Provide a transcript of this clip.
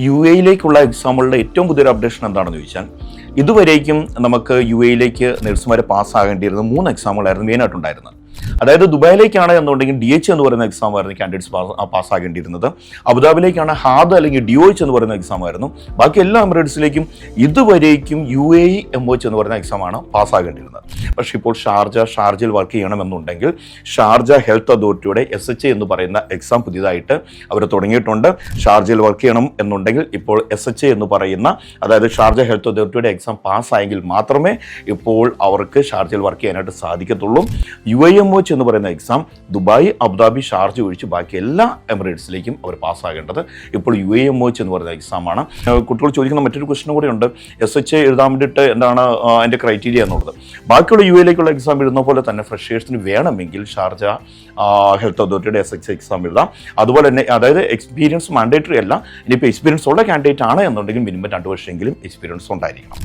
U എയിലേക്കുള്ള എക്സാമുകളുടെ ഏറ്റവും പുതിയൊരു updation എന്താണെന്ന് ചോദിച്ചാൽ, ഇതുവരേക്കും നമുക്ക് യു എയിലേക്ക് നഴ്സുമാരെ പാസ്സാകേണ്ടിയിരുന്ന 3 എക്സാമുകളായിരുന്നു മെയിനായിട്ടുണ്ടായിരുന്നത്. അതായത് ദുബായിലേക്കാണ് എന്നുണ്ടെങ്കിൽ DH എന്ന് പറയുന്ന എക്സാം ആയിരുന്നു കാൻഡിഡേറ്റ്സ് പാസ്സാകേണ്ടിയിരുന്നത്. അബുദാബിയിലേക്കാണ് ഹാദ് അല്ലെങ്കിൽ DOH എന്ന് പറയുന്ന എക്സാം ആയിരുന്നു. ബാക്കി എല്ലാ എമിറേറ്റ്സിലേക്കും ഇതുവരേക്കും UAE MOH എന്ന് പറയുന്ന എക്സാമാണ് പാസ്സാകേണ്ടിയിരുന്നത്. പക്ഷേ ഇപ്പോൾ ഷാർജയിൽ വർക്ക് ചെയ്യണമെന്നുണ്ടെങ്കിൽ ഷാർജ ഹെൽത്ത് അതോറിറ്റിയുടെ SHA എന്ന് പറയുന്ന എക്സാം പുതിയതായിട്ട് അവർ തുടങ്ങിയിട്ടുണ്ട്. ഷാർജയിൽ വർക്ക് ചെയ്യണം എന്നുണ്ടെങ്കിൽ ഇപ്പോൾ SHA എന്ന് പറയുന്ന, അതായത് ഷാർജ ഹെൽത്ത് അതോറിറ്റിയുടെ എക്സാം പാസ്സായെങ്കിൽ മാത്രമേ ഇപ്പോൾ അവർക്ക് ഷാർജയിൽ വർക്ക് ചെയ്യാനായിട്ട് സാധിക്കത്തുള്ളൂ. UAMOH എന്ന് പറയുന്ന എക്സാം ദുബായ്, അബുദാബി, ഷാർജ ഒഴിച്ച് ബാക്കി എല്ലാ എമിറേറ്റ്സിലേക്കും അവർ പാസ്സാകേണ്ടത് ഇപ്പോൾ UAMOH എന്ന് പറയുന്ന എക്സാമാണ്. കുട്ടികൾ ചോദിക്കുന്ന മറ്റൊരു ക്വസ്റ്റ്യൻ കൂടെയുണ്ട്, SHA എഴുതാൻ വേണ്ടിയിട്ട് എന്താണ് അതിൻ്റെ ക്രൈറ്റീരിയ എന്നുള്ളത്. ബാക്കിയുള്ള UAയിലേക്കുള്ള എക്സാം എഴുതുന്ന പോലെ തന്നെ ഫ്രഷേഴ്സിന് വേണമെങ്കിൽ ഷാർജ ഹെൽത്ത് അതോറിറ്റിയുടെ SHA എക്സാം എഴുതാം. അതുപോലെ തന്നെ, അതായത് എക്സ്പീരിയൻസ് മാൻഡേറ്ററി അല്ല. ഇനിയിപ്പോൾ എക്സ്പീരിയൻസ് ഉള്ള കാൻഡിഡേറ്റ് ആണ് എന്നുണ്ടെങ്കിൽ മിനിമം 2 വർഷമെങ്കിലും എക്സ്പീരിയൻസ് ഉണ്ടായിരിക്കണം.